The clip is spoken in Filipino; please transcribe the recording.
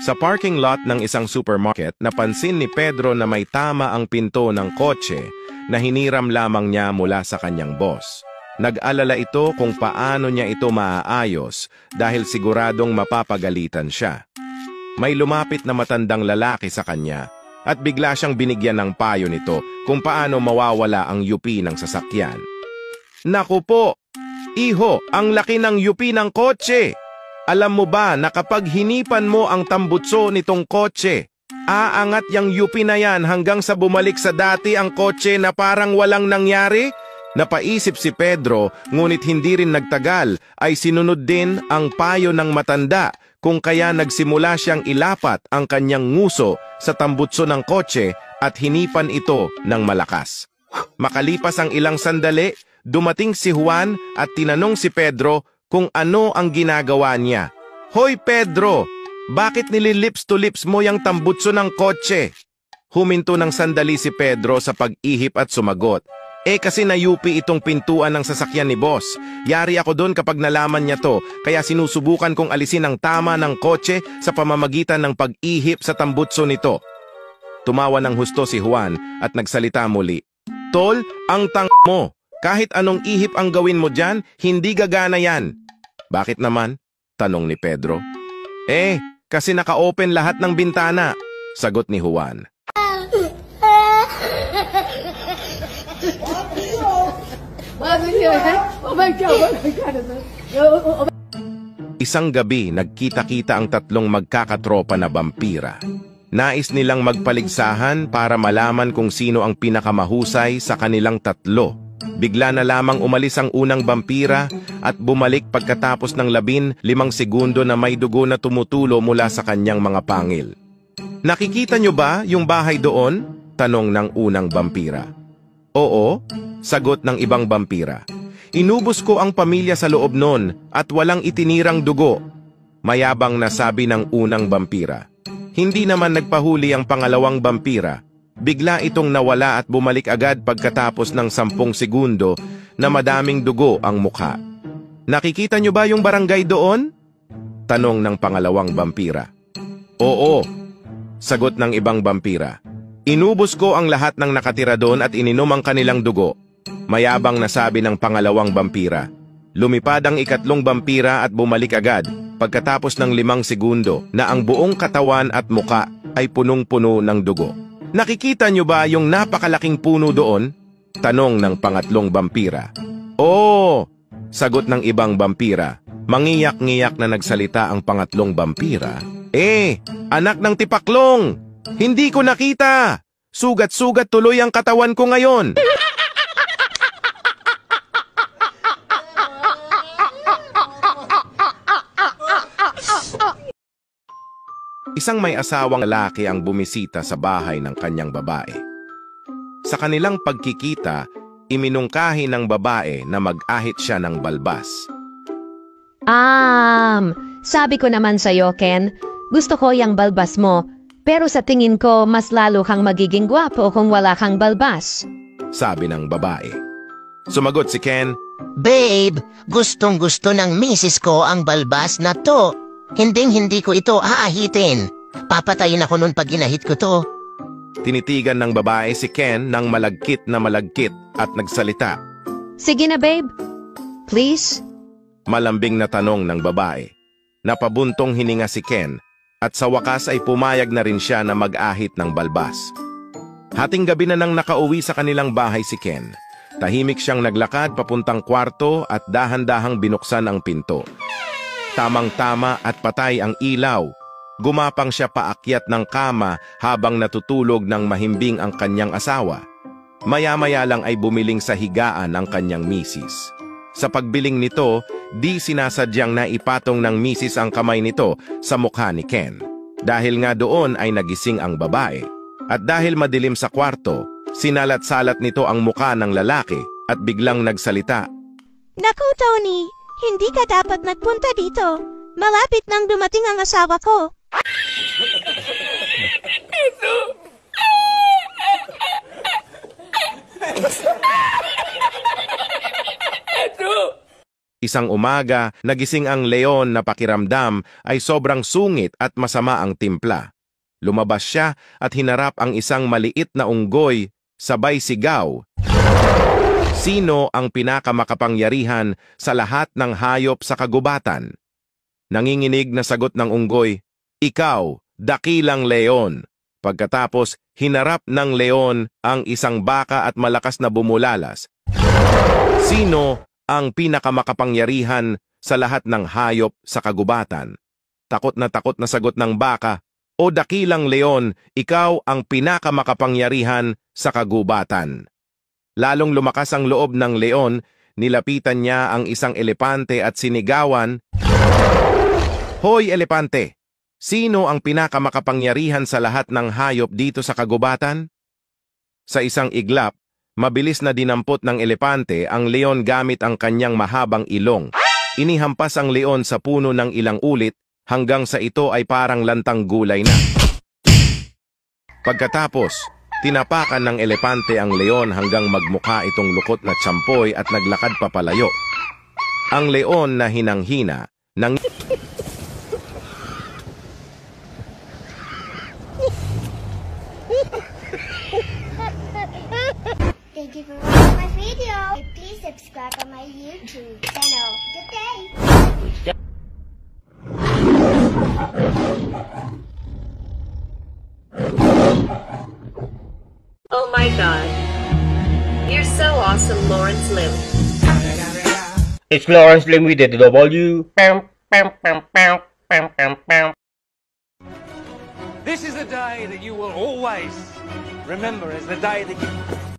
Sa parking lot ng isang supermarket, napansin ni Pedro na may tama ang pinto ng kotse na hiniram lamang niya mula sa kanyang boss. Nag-alala ito kung paano niya ito maaayos dahil siguradong mapapagalitan siya. May lumapit na matandang lalaki sa kanya at bigla siyang binigyan ng payo nito kung paano mawawala ang yupi ng sasakyan. Naku po! Iho, ang laki ng yupi ng kotse! Alam mo ba na kapag hinipan mo ang tambutso nitong kotse, aangat yang yupi na yan hanggang sa bumalik sa dati ang kotse na parang walang nangyari? Napaisip si Pedro, ngunit hindi rin nagtagal ay sinunod din ang payo ng matanda kung kaya nagsimula siyang ilapat ang kanyang nguso sa tambutso ng kotse at hinipan ito ng malakas. Makalipas ang ilang sandali, dumating si Juan at tinanong si Pedro kung ano ang ginagawa niya. Hoy Pedro, bakit nililips to lips mo yung tambutso ng kotse? Huminto ng sandali si Pedro sa pag-ihip at sumagot. Kasi nayupi itong pintuan ng sasakyan ni boss. Yari ako doon kapag nalaman niya to, kaya sinusubukan kong alisin ang tama ng kotse sa pamamagitan ng pag-ihip sa tambutso nito. Tumawa ng husto si Juan at nagsalita muli. Tol, ang mo. Kahit anong ihip ang gawin mo dyan, hindi gagana yan. Bakit naman? Tanong ni Pedro. Kasi naka-open lahat ng bintana. Sagot ni Juan. Isang gabi, nagkita-kita ang tatlong magkakatropa na vampira. Nais nilang magpaligsahan para malaman kung sino ang pinakamahusay sa kanilang tatlo. Bigla na lamang umalis ang unang vampira at bumalik pagkatapos ng 15 segundo na may dugo na tumutulo mula sa kanyang mga pangil. Nakikita nyo ba yung bahay doon? Tanong ng unang vampira. Oo, sagot ng ibang vampira. Inubos ko ang pamilya sa loob nun at walang itinirang dugo. Mayabang na sabi ng unang vampira. Hindi naman nagpahuli ang pangalawang vampira. Bigla itong nawala at bumalik agad pagkatapos ng 10 segundo na madaming dugo ang mukha. Nakikita nyo ba yung barangay doon? Tanong ng pangalawang vampira. Oo, sagot ng ibang vampira. Inubos ko ang lahat ng nakatira doon at ininom ang kanilang dugo. Mayabang na sabi ng pangalawang vampira. Lumipad ang ikatlong vampira at bumalik agad pagkatapos ng 5 segundo na ang buong katawan at muka ay punong-puno ng dugo. Nakikita nyo ba yung napakalaking puno doon? Tanong ng pangatlong vampira. Oo, sagot ng ibang vampira. Mangiyak-ngiyak na nagsalita ang pangatlong vampira. Anak ng tipaklong! Hindi ko nakita! Sugat-sugat tuloy ang katawan ko ngayon! Isang may asawang lalaki ang bumisita sa bahay ng kanyang babae. Sa kanilang pagkikita, iminungkahi ng babae na mag-ahit siya ng balbas. Sabi ko naman sa'yo, Ken, gusto ko yung balbas mo, pero sa tingin ko mas lalo kang magiging gwapo kung wala kang balbas. Sabi ng babae. Sumagot si Ken, Babe, gustong-gusto ng misis ko ang balbas na to. Hinding-hindi ko ito aahitin. Papatayin ako nun pag inahit ko to. Tinitigan ng babae si Ken ng malagkit at nagsalita. Sige na, babe. Please? Malambing na tanong ng babae. Napabuntong hininga si Ken at sa wakas ay pumayag na rin siya na mag-ahit ng balbas. Hating gabi na nang nakauwi sa kanilang bahay si Ken. Tahimik siyang naglakad papuntang kwarto at dahan-dahang binuksan ang pinto. Tamang-tama at patay ang ilaw. Gumapang siya paakyat ng kama habang natutulog ng mahimbing ang kanyang asawa. Maya-maya lang ay bumiling sa higaan ang kanyang misis. Sa pagbiling nito, di sinasadyang naipatong ng misis ang kamay nito sa mukha ni Ken. Dahil nga doon ay nagising ang babae. At dahil madilim sa kwarto, sinalat-salat nito ang mukha ng lalaki at biglang nagsalita. Naku, Tony! Hindi ka dapat nagpunta dito. Malapit nang dumating ang asawa ko. Isang umaga, nagising ang leon na pakiramdam ay sobrang sungit at masama ang timpla. Lumabas siya at hinarap ang isang maliit na unggoy, sabay sigaw. Sino ang pinakamakapangyarihan sa lahat ng hayop sa kagubatan? Nanginginig na sagot ng unggoy, ikaw, dakilang leon. Pagkatapos, hinarap ng leon ang isang baka at malakas na bumulalas. Sino ang pinakamakapangyarihan sa lahat ng hayop sa kagubatan? Takot na sagot ng baka, o dakilang leon, ikaw ang pinakamakapangyarihan sa kagubatan. Lalong lumakas ang loob ng leon, nilapitan niya ang isang elepante at sinigawan, Hoy elepante! Sino ang pinakamakapangyarihan sa lahat ng hayop dito sa kagubatan? Sa isang iglap, mabilis na dinampot ng elepante ang leon gamit ang kanyang mahabang ilong. Inihampas ang leon sa puno ng ilang ulit hanggang sa ito ay parang lantang gulay na. Pagkatapos, tinapakan ng elepante ang leon hanggang magmukha itong lukot na tsampoy at naglakad papalayo. Ang leon na hinang-hina nang Thank you for watching my video. Please subscribe on my YouTube channel. Good day. Oh my god. You're so awesome, Lawrence Lim. It's Lawrence Lim with the W. This is the day that you will always remember as the day that you...